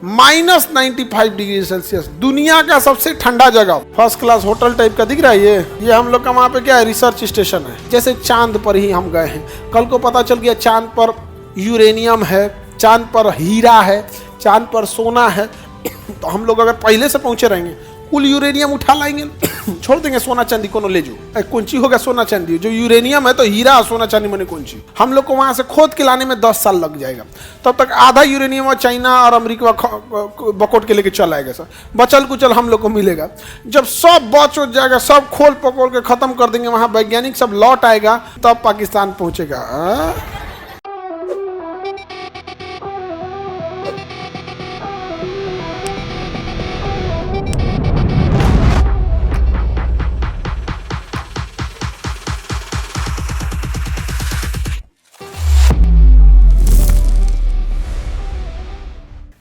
-95 degree Celsius, दुनिया का सबसे ठंडा जगह, फर्स्ट क्लास होटल टाइप का दिख रहा है। ये हम लोग का वहाँ पे क्या है, रिसर्च स्टेशन है। जैसे चांद पर ही हम गए हैं। कल को पता चल गया चांद पर यूरेनियम है, चांद पर हीरा है, चांद पर सोना है। तो हम लोग अगर पहले से पहुंचे रहेंगे, कुल यूरेनियम उठा लाएंगे, छोड़ देंगे सोना चांदी को ले जो कौन ची होगा, सोना चांदी जो यूरेनियम है तो हीरा, सोना चांदी मैंने कौन ची। हम लोग को वहां से खोद के लाने में 10 साल लग जाएगा। तब तक आधा यूरेनियम चाइना और अमेरिका बकोट के लेके चल आएगा। सर बचल कुचल हम लोग को मिलेगा। जब सब बच हो जाएगा, सब खोल पकोड़ के खत्म कर देंगे, वहां वैज्ञानिक सब लौट आएगा, तब पाकिस्तान पहुंचेगा।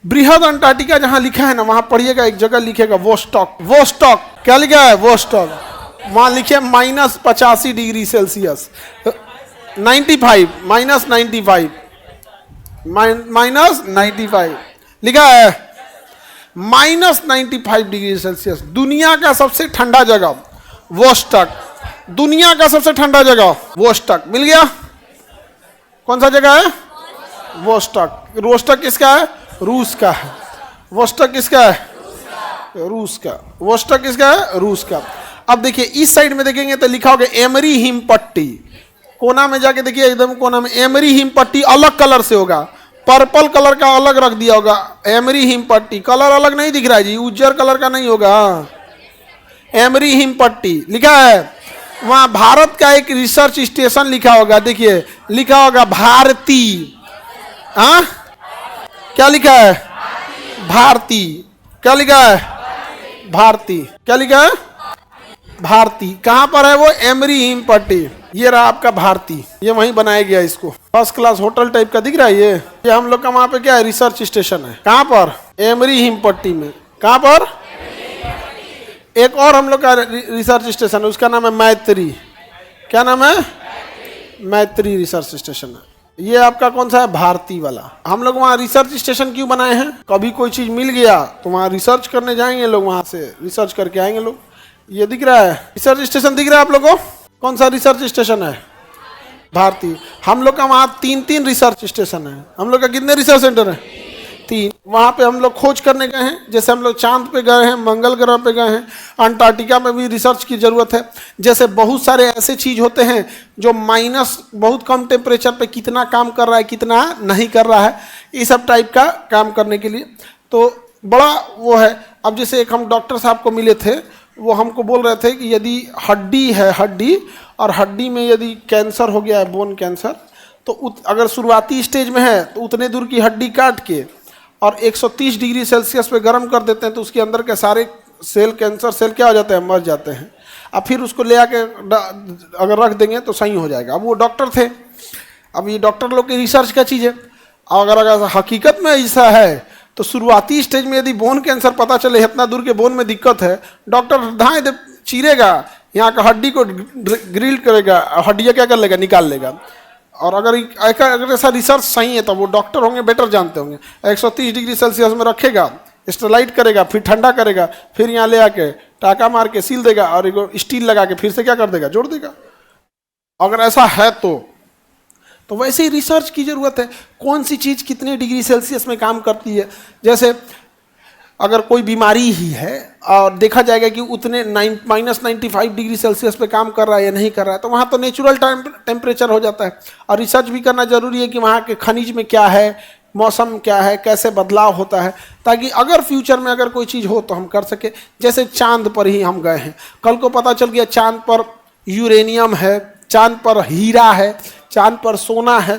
बृहद अंटार्कटिका जहां लिखा है ना, वहां पढ़िएगा, एक जगह लिखेगा वोस्टॉक। वोस्टॉक क्या लिखा है, वोस्टॉक। वहां लिखे -85 डिग्री सेल्सियस, 95 -95 -95 लिखा है। -95 डिग्री सेल्सियस, दुनिया का सबसे ठंडा जगह वोस्टॉक। दुनिया का सबसे ठंडा जगह वोस्टॉक मिल गया। कौन सा जगह है, वोस्टॉक। वोस्टॉक किसका है, रूस का है। वोस्टॉक किसका है, रूस का। वोस्टॉक किसका है, रूस का। अब देखिए इस साइड में देखेंगे तो लिखा होगा एमरी हिमपट्टी। कोना में जाके देखिए, एकदम कोना में एमरी हिमपट्टी अलग कलर से होगा, पर्पल कलर का अलग रख दिया होगा। एमरी हिमपट्टी कलर अलग नहीं दिख रहा है जी, उज्जर कलर का नहीं होगा। एमरी हिमपट्टी लिखा है। वहां भारत का एक रिसर्च स्टेशन लिखा होगा, देखिए लिखा होगा भारती। हाँ क्या लिखा है, भारती। क्या लिखा है, भारती। क्या लिखा है, भारती। कहां पर है वो, एमरी हिमपट्टी। ये रहा आपका भारती, ये वहीं बनाया गया। इसको फर्स्ट क्लास होटल टाइप का दिख रहा है। ये हम लोग का वहां पे क्या है, रिसर्च स्टेशन है। कहां पर, एमरी हिमपट्टी में। कहां पर, एक और हम लोग का रिसर्च स्टेशन है, उसका नाम है मैत्री। क्या नाम है, मैत्री रिसर्च स्टेशन है। ये आपका कौन सा है, भारती वाला। हम लोग वहाँ रिसर्च स्टेशन क्यों बनाए हैं, कभी कोई चीज मिल गया तो वहाँ रिसर्च करने जाएंगे लोग, वहाँ से रिसर्च करके आएंगे लोग। ये दिख रहा है रिसर्च स्टेशन, दिख रहा है आप लोगों को। कौन सा रिसर्च स्टेशन है, भारती। हम लोग का वहाँ 3 रिसर्च स्टेशन है। हम लोग का कितने रिसर्च सेंटर है, 3। वहाँ पे हम लोग खोज करने गए हैं। जैसे हम लोग चांद पे गए हैं, मंगल ग्रह पे गए हैं, अंटार्कटिका में भी रिसर्च की जरूरत है। जैसे बहुत सारे ऐसे चीज होते हैं जो बहुत कम टेम्परेचर पे कितना काम कर रहा है, कितना नहीं कर रहा है, ये सब टाइप का काम करने के लिए तो बड़ा वो है। अब जैसे एक हम डॉक्टर साहब को मिले थे, वो हमको बोल रहे थे कि यदि हड्डी है, हड्डी और हड्डी में यदि कैंसर हो गया है, बोन कैंसर, तो अगर शुरुआती स्टेज में है तो उतने दूर की हड्डी काट के और 130 डिग्री सेल्सियस पे गर्म कर देते हैं, तो उसके अंदर के सारे सेल, कैंसर सेल क्या हो जाते हैं, मर जाते हैं। अब फिर उसको ले आके अगर रख देंगे तो सही हो जाएगा। अब वो डॉक्टर थे, अब ये डॉक्टर लोग की रिसर्च का चीज़ है। अगर हकीकत में ऐसा है तो शुरुआती स्टेज में यदि बोन कैंसर पता चले, इतना दूर के बोन में दिक्कत है, डॉक्टर धाए दे चीरेगा, यहाँ का हड्डी को ग्रिल करेगा, हड्डियाँ क्या कर लेगा, निकाल लेगा। और अगर ऐसा रिसर्च सही है तो वो डॉक्टर होंगे, बेटर जानते होंगे। 130 डिग्री सेल्सियस में रखेगा, स्टेलाइट करेगा, फिर ठंडा करेगा, फिर यहाँ ले आके टाका मार के सील देगा और एक स्टील लगा के फिर से क्या कर देगा, जोड़ देगा। अगर ऐसा है तो वैसे ही रिसर्च की जरूरत है। कौन सी चीज़ कितने डिग्री सेल्सियस में काम करती है। जैसे अगर कोई बीमारी ही है और देखा जाएगा कि उतने -95 डिग्री सेल्सियस पे काम कर रहा है या नहीं कर रहा है, तो वहाँ तो नेचुरल टेम्परेचर हो जाता है। और रिसर्च भी करना जरूरी है कि वहाँ के खनिज में क्या है, मौसम क्या है, कैसे बदलाव होता है, ताकि अगर फ्यूचर में अगर कोई चीज़ हो तो हम कर सके। जैसे चांद पर ही हम गए हैं, कल को पता चल गया चांद पर यूरेनियम है, चांद पर हीरा है, चांद पर सोना है।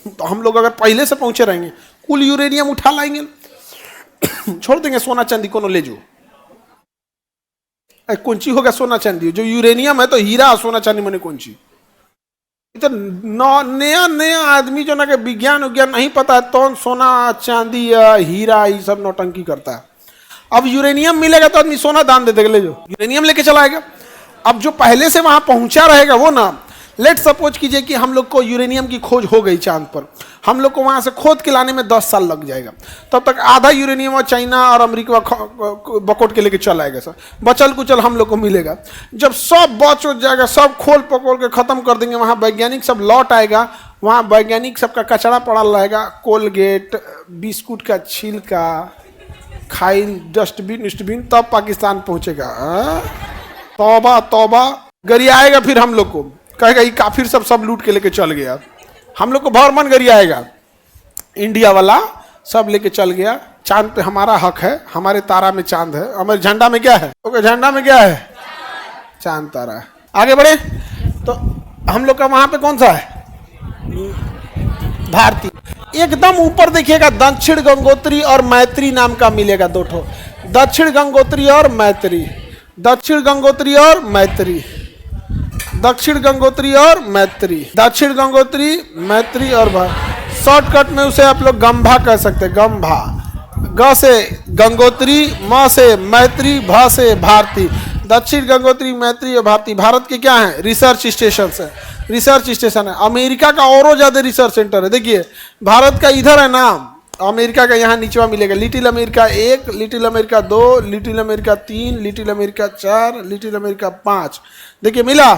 तो हम लोग अगर पहले से पहुँचे रहेंगे, कुल यूरेनियम उठा लाएंगे, छोड़ देंगे सोना चांदी को ले जो कौन ची होगा, सोना चांदी जो यूरेनियम है तो हीरा, सोना चांदी मैंने कौन ची। तो नया नया आदमी जो ना के विज्ञान नहीं पता है तो सोना चांदी या हीरा ये सब नौटंकी करता है। अब यूरेनियम मिलेगा तो आदमी सोना दान दे देगा, ले जो यूरेनियम लेके चलाएगा। अब जो पहले से वहां पहुंचा रहेगा वो ना, लेट सपोज कीजिए कि हम लोग को यूरेनियम की खोज हो गई चांद पर, हम लोग को वहाँ से खोद के लाने में 10 साल लग जाएगा, तब तक आधा यूरेनियम और चाइना और अमेरिका बकोट के लेके चल आएगा सर, बचल कुचल हम लोग को मिलेगा। जब सब बच हो जाएगा, सब खोल पकोड़ के ख़त्म कर देंगे, वहाँ वैज्ञानिक सब लौट आएगा, वहाँ वैज्ञानिक सबका कचरा पड़ा रहेगा, कोलगेट, बिस्कुट का छिलका, खाइल, डस्टबिन, तब पाकिस्तान पहुँचेगा। तौबा तौबा, गरियाएगा फिर हम लोग को, कहेगा ये काफिर सब लूट के लेके चल गया, हम लोग को भर मन गरियाएगा, इंडिया वाला सब लेके चल गया, चांद पे हमारा हक है, हमारे तारा में चांद है, हमारे झंडा में क्या है, तो झंडा में क्या है, चांद तारा है। आगे बढ़े तो हम लोग का वहां पे कौन सा है, भारतीय। एकदम ऊपर देखिएगा दक्षिण गंगोत्री और मैत्री नाम का मिलेगा, दो ठो, दक्षिण गंगोत्री और मैत्री, दक्षिण गंगोत्री और मैत्री, दक्षिण गंगोत्री और मैत्री, दक्षिण गंगोत्री, मैत्री और शॉर्टकट में उसे आप लोग गंभा कह सकते हैं, गंभा, ग से गंगोत्री, म से मैत्री, भ से भारती, दक्षिण गंगोत्री, मैत्री और भारती। भारत के क्या है, रिसर्च स्टेशन है, रिसर्च स्टेशन है। अमेरिका का और ज्यादा रिसर्च सेंटर है, देखिए भारत का इधर है नाम, अमेरिका का यहाँ नीचे मिलेगा, little America 1, little America 2, little America 3, little America 4, little America 5, देखिए मिला।